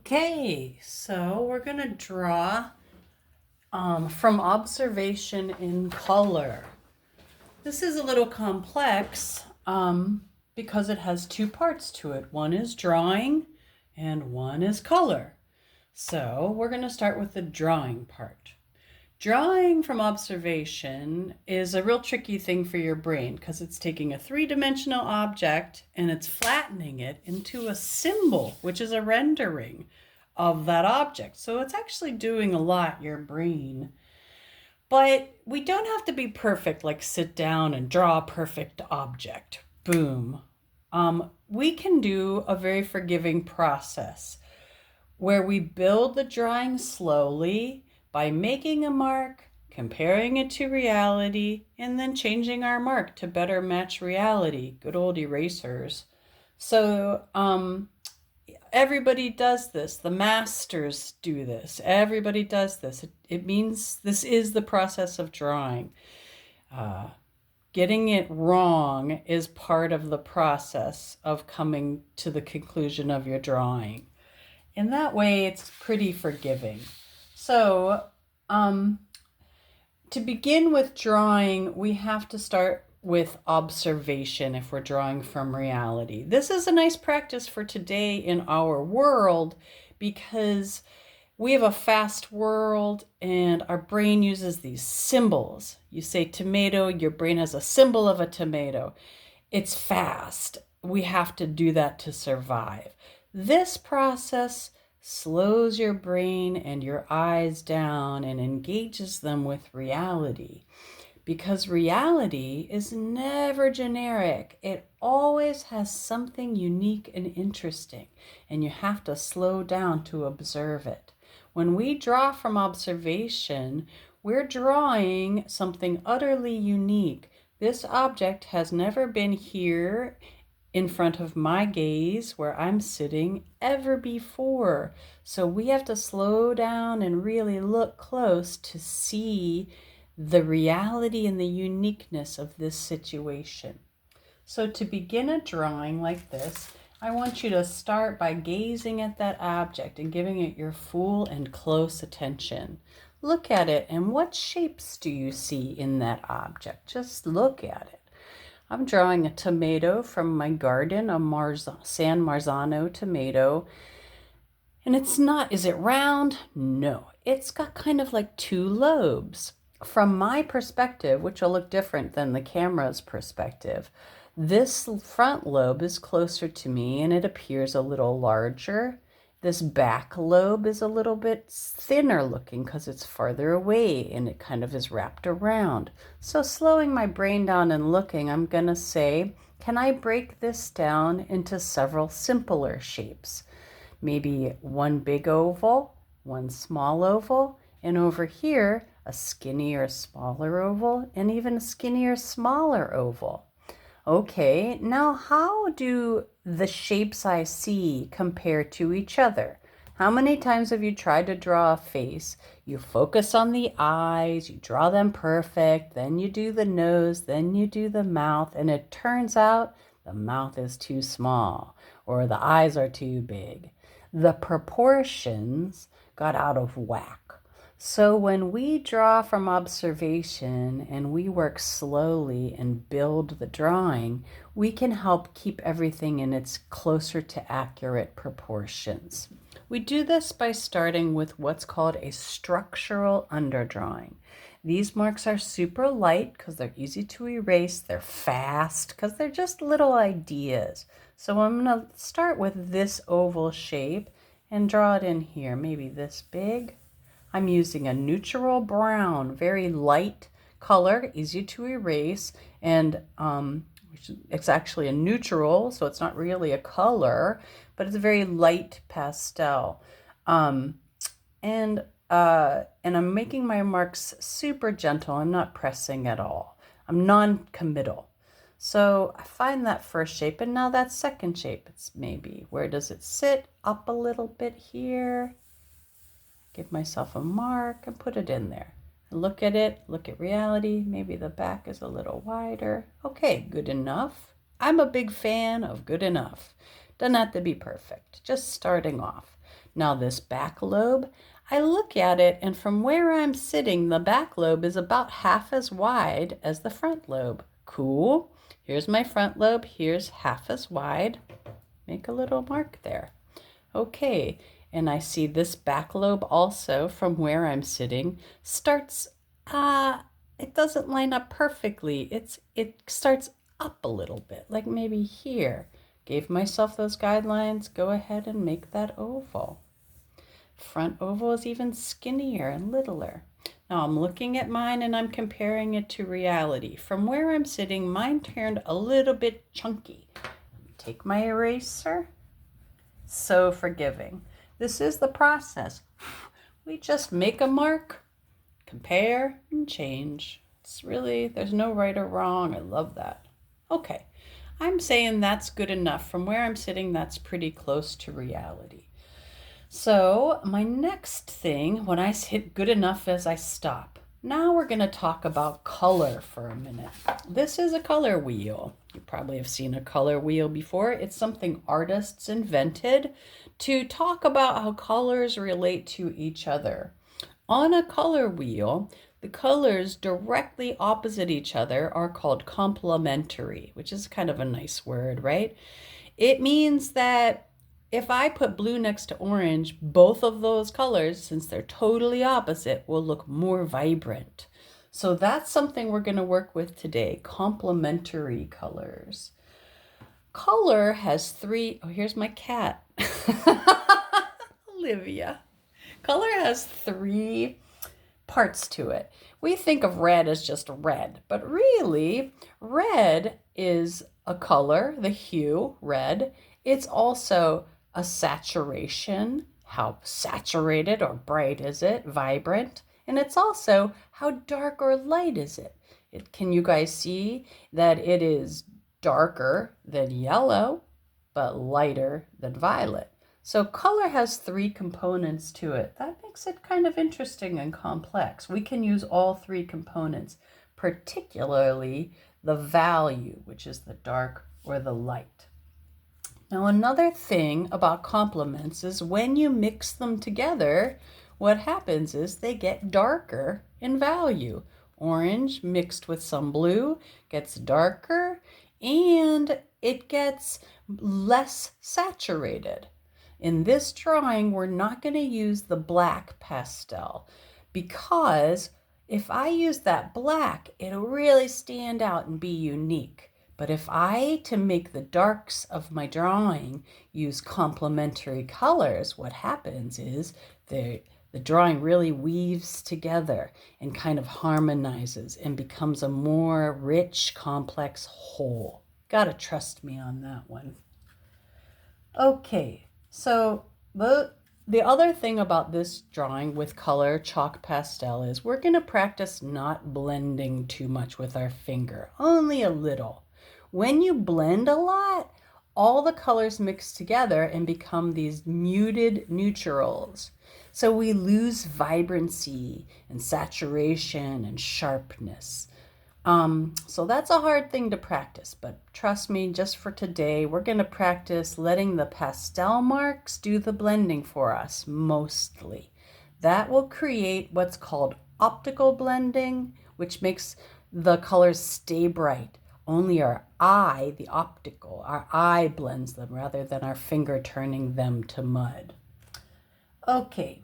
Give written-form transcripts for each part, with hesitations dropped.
Okay, so we're going to draw from observation in color. This is a little complex because it has two parts to it. One is drawing and one is color. So we're going to start with the drawing part. Drawing from observation is a real tricky thing for your brain because it's taking a three-dimensional object and it's flattening it into a symbol, which is a rendering of that object. So it's actually doing a lot, your brain. But we don't have to be perfect, like sit down and draw a perfect object. Boom. We can do a very forgiving process where we build the drawing slowly by making a mark, comparing it to reality, and then changing our mark to better match reality. Good old erasers. So everybody does this. The masters do this. Everybody does this. It means this is the process of drawing. Getting it wrong is part of the process of coming to the conclusion of your drawing. In that way, it's pretty forgiving. So, to begin with drawing, we have to start with observation if we're drawing from reality. This is a nice practice for today in our world because we have a fast world and our brain uses these symbols. You say tomato, your brain has a symbol of a tomato. It's fast. We have to do that to survive. This process slows your brain and your eyes down and engages them with reality. Because reality is never generic. It always has something unique and interesting, and you have to slow down to observe it. When we draw from observation, we're drawing something utterly unique. This object has never been here in front of my gaze where I'm sitting ever before. So we have to slow down and really look close to see the reality and the uniqueness of this situation. So to begin a drawing like this, I want you to start by gazing at that object and giving it your full and close attention. Look at it, and what shapes do you see in that object? Just look at it. I'm drawing a tomato from my garden, a San Marzano tomato. And it's not, is it round? No, it's got kind of like two lobes. From my perspective, which will look different than the camera's perspective, this front lobe is closer to me and it appears a little larger. This back lobe is a little bit thinner looking because it's farther away and it kind of is wrapped around. So slowing my brain down and looking, I'm going to say, can I break this down into several simpler shapes? Maybe one big oval, one small oval, and over here, a skinnier, smaller oval, and even a skinnier, smaller oval. Okay, now how do the shapes I see compare to each other? How many times have you tried to draw a face? You focus on the eyes, you draw them perfect, then you do the nose, then you do the mouth, and it turns out the mouth is too small or the eyes are too big. The proportions got out of whack. So when we draw from observation and we work slowly and build the drawing, we can help keep everything in its closer to accurate proportions. We do this by starting with what's called a structural underdrawing. These marks are super light because they're easy to erase. They're fast because they're just little ideas. So I'm going to start with this oval shape and draw it in here, maybe this big. I'm using a neutral brown, very light color, easy to erase, and it's actually a neutral, so it's not really a color, but it's a very light pastel. And I'm making my marks super gentle. I'm not pressing at all. I'm non-committal. So I find that first shape, and now that second shape, it's maybe, where does it sit? Up a little bit here. Give myself a mark and put it in there. Look at it, look at reality. Maybe the back is a little wider. Okay, good enough. I'm a big fan of good enough. Doesn't have to be perfect, just starting off. Now this back lobe, I look at it and from where I'm sitting, the back lobe is about half as wide as the front lobe. Cool. Here's my front lobe, here's half as wide. Make a little mark there. Okay, and I see this back lobe also from where I'm sitting starts, it doesn't line up perfectly. It starts up a little bit, like maybe here. Gave myself those guidelines, go ahead and make that oval. Front oval is even skinnier and littler. Now I'm looking at mine and I'm comparing it to reality. From where I'm sitting, mine turned a little bit chunky. Take my eraser. So forgiving. This is the process. We just make a mark, compare, and change. It's really, there's no right or wrong. I love that. Okay, I'm saying that's good enough. From where I'm sitting, that's pretty close to reality. So my next thing, when I hit good enough, is I stop. Now we're going to talk about color for a minute. This is a color wheel. You probably have seen a color wheel before. It's something artists invented to talk about how colors relate to each other. On a color wheel, the colors directly opposite each other are called complementary, which is kind of a nice word, right? It means that if I put blue next to orange, both of those colors, since they're totally opposite, will look more vibrant. So that's something we're going to work with today, complementary colors. Color has three, oh, here's my cat, Olivia. Color has three parts to it. We think of red as just red, but really, red is a color, the hue, red. It's also a saturation, how saturated or bright is it, vibrant, and it's also how dark or light is it. Can you guys see that it is darker than yellow, but lighter than violet? So color has three components to it. That makes it kind of interesting and complex. We can use all three components, particularly the value, which is the dark or the light. Now, another thing about complements is when you mix them together, what happens is they get darker in value. Orange mixed with some blue gets darker and it gets less saturated. In this drawing, we're not going to use the black pastel because if I use that black, it'll really stand out and be unique. But if I, to make the darks of my drawing, use complementary colors, what happens is the drawing really weaves together and kind of harmonizes and becomes a more rich, complex whole. Gotta trust me on that one. Okay, so the other thing about this drawing with color, chalk pastel, is we're gonna practice not blending too much with our finger, only a little. When you blend a lot, all the colors mix together and become these muted neutrals. So we lose vibrancy and saturation and sharpness. So that's a hard thing to practice, but trust me, just for today, we're going to practice letting the pastel marks do the blending for us Mostly. That will create what's called optical blending, which makes the colors stay bright. Only our eye, our eye blends them rather than our finger turning them to mud. Okay,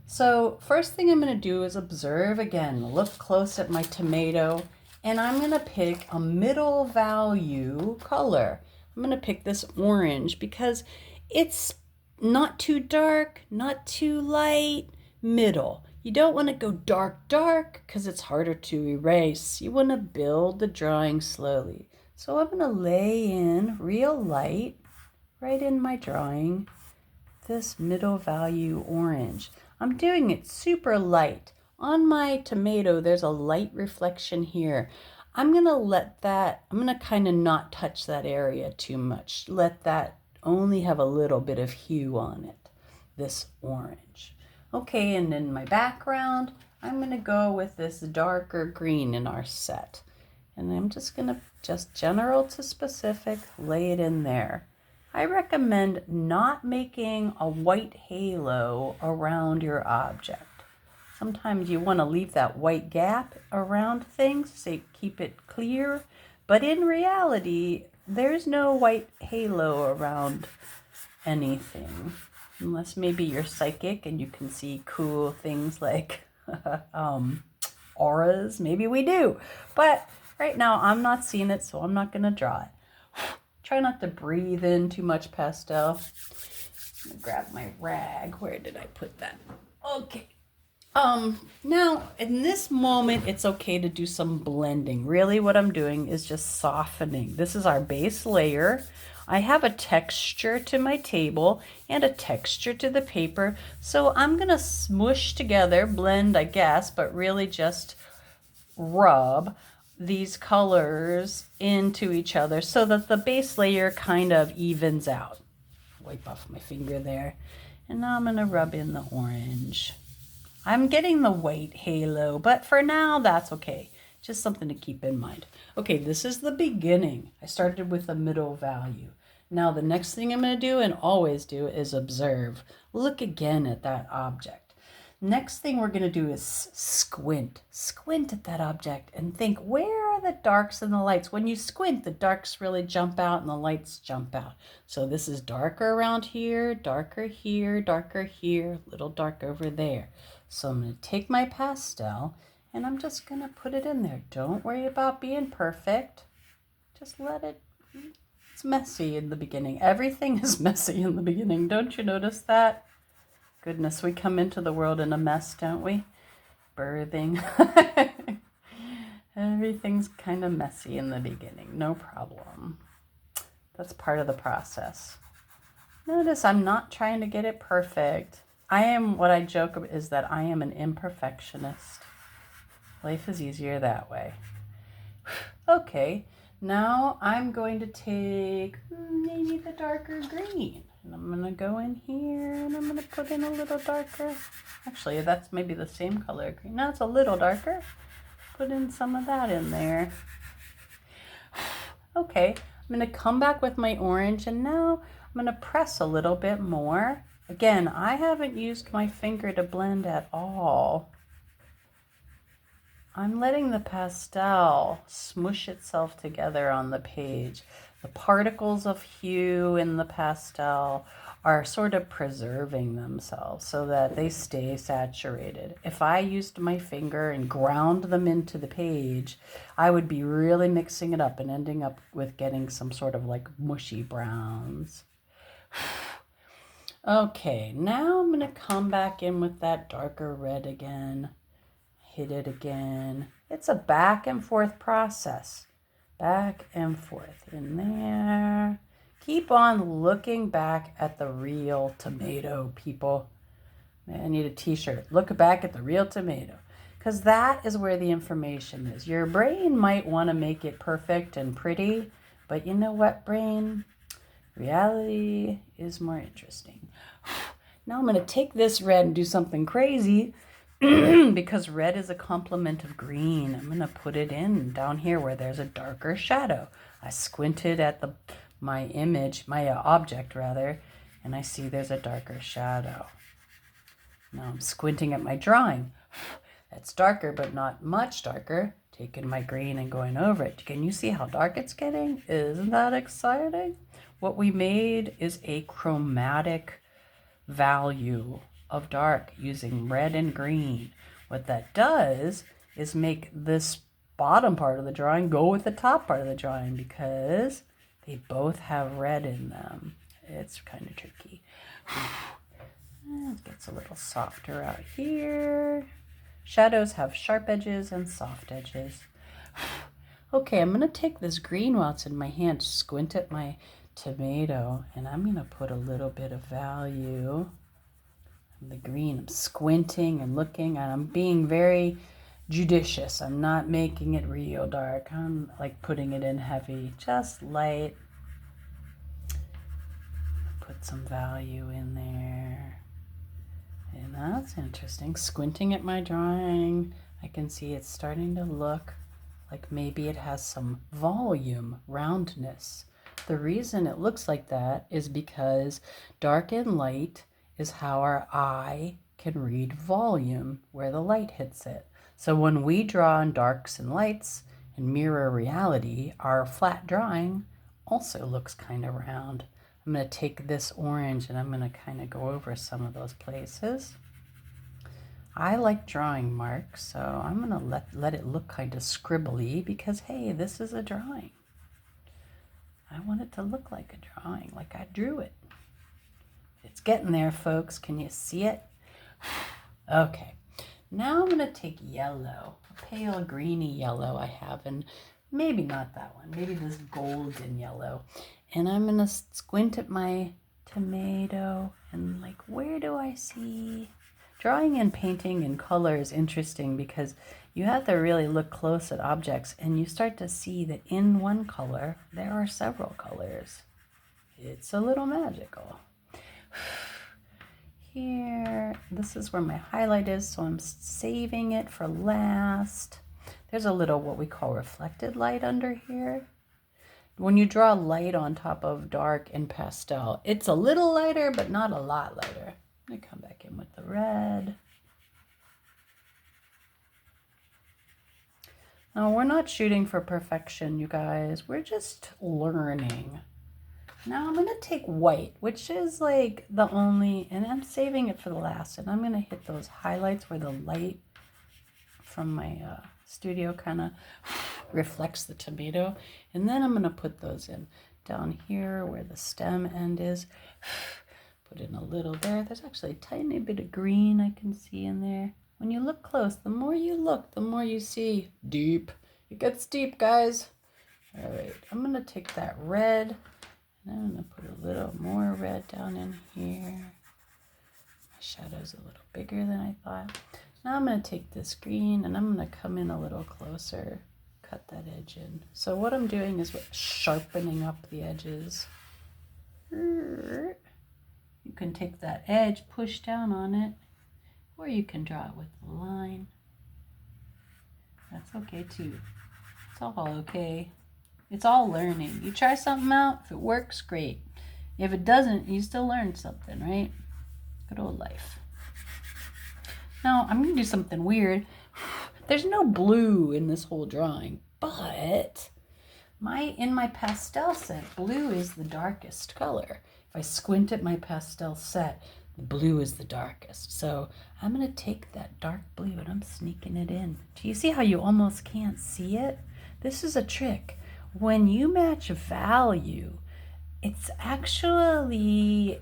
so first thing I'm going to do is observe again, look close at my tomato, and I'm going to pick a middle value color. I'm going to pick this orange because it's not too dark, not too light, middle. You don't want to go dark because it's harder to erase. You want to build the drawing slowly. So I'm going to lay in real light right in my drawing, this middle value orange. I'm doing it super light. On my tomato, there's a light reflection here. I'm going to kind of not touch that area too much. Let that only have a little bit of hue on it, this orange. Okay, and in my background, I'm going to go with this darker green in our set. And I'm just going to, just general to specific, lay it in there. I recommend not making a white halo around your object. Sometimes you want to leave that white gap around things to keep it clear, but in reality, there's no white halo around anything. Unless maybe you're psychic and you can see cool things like auras. Maybe we do. But right now, I'm not seeing it, so I'm not going to draw it. Try not to breathe in too much pastel. I'm gonna grab my rag. Where did I put that? Okay. Now in this moment, it's okay to do some blending. Really what I'm doing is just softening. This is our base layer. I have a texture to my table and a texture to the paper. So I'm gonna smush together, blend, I guess, but really just rub these colors into each other so that the base layer kind of evens out. Wipe off my finger there. And now I'm gonna rub in the orange. I'm getting the white halo, but for now, that's okay. Just something to keep in mind. Okay, this is the beginning. I started with a middle value. Now, the next thing I'm going to do and always do is observe. Look again at that object. Next thing we're going to do is squint. Squint at that object and think, where are the darks and the lights? When you squint, the darks really jump out and the lights jump out. So this is darker around here, darker here, little dark over there. So I'm going to take my pastel and I'm just going to put it in there. Don't worry about being perfect. Just let it, it's messy in the beginning. Everything is messy in the beginning. Don't you notice that? Goodness, we come into the world in a mess, don't we? Birthing. Everything's kind of messy in the beginning. No problem. That's part of the process. Notice I'm not trying to get it perfect. What I joke is that I am an imperfectionist. Life is easier that way. Okay, now I'm going to take maybe the darker green. And I'm going to go in here and I'm going to put in a little darker. Actually, that's maybe the same color green. Now it's a little darker. Put in some of that in there. Okay, I'm going to come back with my orange and now I'm going to press a little bit more. Again, I haven't used my finger to blend at all. I'm letting the pastel smush itself together on the page. The particles of hue in the pastel are sort of preserving themselves so that they stay saturated. If I used my finger and ground them into the page, I would be really mixing it up and ending up with getting some sort of like mushy browns. Okay, now I'm going to come back in with that darker red again. Hit it again. It's a back and forth process. Back and forth in there. Keep on looking back at the real tomato, people. I need a t-shirt. Look back at the real tomato. Because that is where the information is. Your brain might want to make it perfect and pretty, but you know what, brain? Reality is more interesting. Now I'm going to take this red and do something crazy because red is a complement of green. I'm going to put it in down here where there's a darker shadow. I squinted at my object rather, and I see there's a darker shadow. Now I'm squinting at my drawing. That's darker, but not much darker. Taking my green and going over it. Can you see how dark it's getting? Isn't that exciting? What we made is a chromatic value of dark using red and green. What that does is make this bottom part of the drawing go with the top part of the drawing because they both have red in them. It's kind of tricky. It gets a little softer out here. Shadows have sharp edges and soft edges. Okay, I'm going to take this green while it's in my hand, squint at my tomato, and I'm going to put a little bit of value in the green. I'm squinting and looking, and I'm being very judicious. I'm not making it real dark. I'm like putting it in heavy, just light. Put some value in there. And that's interesting. Squinting at my drawing, I can see it's starting to look like maybe it has some volume, roundness. The reason it looks like that is because dark and light is how our eye can read volume where the light hits it. So when we draw in darks and lights and mirror reality, our flat drawing also looks kind of round. I'm going to take this orange and I'm going to kind of go over some of those places. I like drawing marks, so I'm going to let it look kind of scribbly because, hey, this is a drawing. I want it to look like a drawing, like I drew it. It's getting there, folks. Can you see it? Okay. Now I'm going to take yellow, a pale greeny yellow I have, and maybe not that one, maybe this golden yellow. And I'm going to squint at my tomato and like, where do I see? Drawing and painting in color is interesting because you have to really look close at objects and you start to see that in one color, there are several colors. It's a little magical. Here, this is where my highlight is, so I'm saving it for last. There's a little what we call reflected light under here. When you draw light on top of dark and pastel, it's a little lighter, but not a lot lighter. I'm going to come back in with the red. Now, we're not shooting for perfection, you guys. We're just learning. Now I'm going to take white, which is like the only, and I'm saving it for the last, and I'm going to hit those highlights where the light from my studio kind of reflects the tomato, and then I'm going to put those in down here where the stem end is. Put in a little there. There's actually a tiny bit of green I can see in there. When you look close, the more you look, the more you see. Deep. It gets deep, guys. All right, I'm going to take that red. I'm going to put a little more red down in here. My shadow's a little bigger than I thought. Now I'm going to take this green and I'm going to come in a little closer, cut that edge in. So what I'm doing is sharpening up the edges. You can take that edge, push down on it, or you can draw it with the line. That's okay too. It's all okay. It's all learning. You try something out, if it works, great. If it doesn't, you still learn something, right? Good old life. Now, I'm going to do something weird. There's no blue in this whole drawing, but in my pastel set, blue is the darkest color. If I squint at my pastel set, the blue is the darkest. So I'm going to take that dark blue and I'm sneaking it in. Do you see how you almost can't see it? This is a trick. When you match value, it's actually,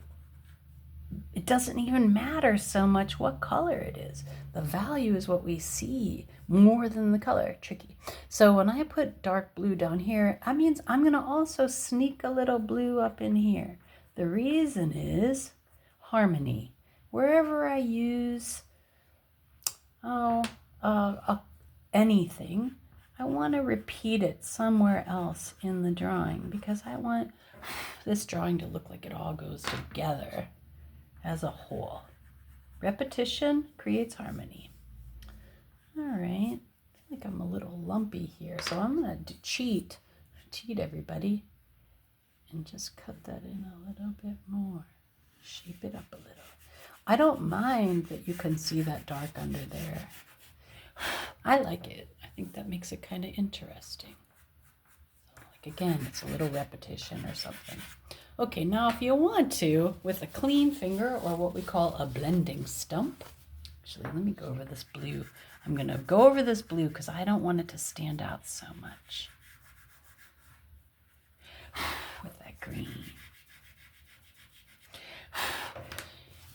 it doesn't even matter so much what color it is. The value is what we see more than the color. Tricky. So when I put dark blue down here, that means I'm going to also sneak a little blue up in here. The reason is harmony. Wherever I use anything, I want to repeat it somewhere else in the drawing because I want this drawing to look like it all goes together as a whole. Repetition creates harmony. All right, I feel like I'm a little lumpy here, so I'm going to cheat everybody, and just cut that in a little bit more. Shape it up a little. I don't mind that you can see that dark under there. I like it. I think that makes it kind of interesting. Like again, it's a little repetition or something. Okay, now if you want to, with a clean finger or what we call a blending stump, actually let me go over this blue. I'm going to go over this blue because I don't want it to stand out so much. With that green.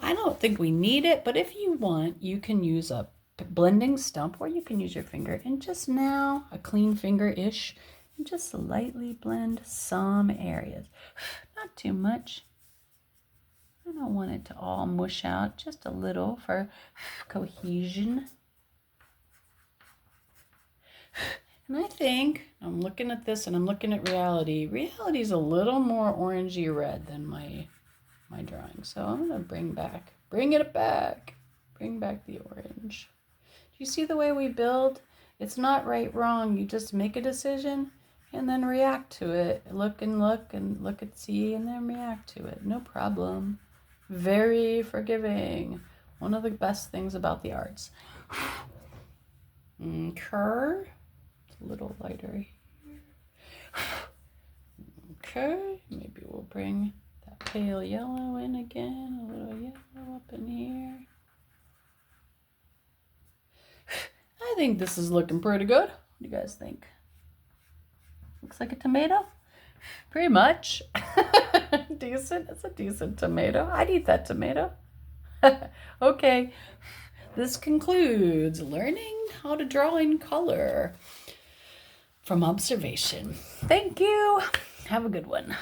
I don't think we need it, but if you want, you can use a blending stump or you can use your finger and just now a clean finger-ish and just lightly blend some areas. Not too much. I don't want it to all mush out, just a little for cohesion. And I think, I'm looking at this and I'm looking at reality. Reality is a little more orangey red than my drawing. So I'm going to bring it back. Bring back the orange. Do you see the way we build? It's not right, wrong. You just make a decision and then react to it. Look and look at see and then react to it. No problem. Very forgiving. One of the best things about the arts. Okay. It's a little lighter here. Okay. Maybe we'll bring that pale yellow in again. A little yellow up in here. I think this is looking pretty good. What do you guys think? Looks like a tomato? Pretty much. Decent. It's a decent tomato. I'd eat that tomato. Okay. This concludes learning how to draw in color from observation. Thank you. Have a good one.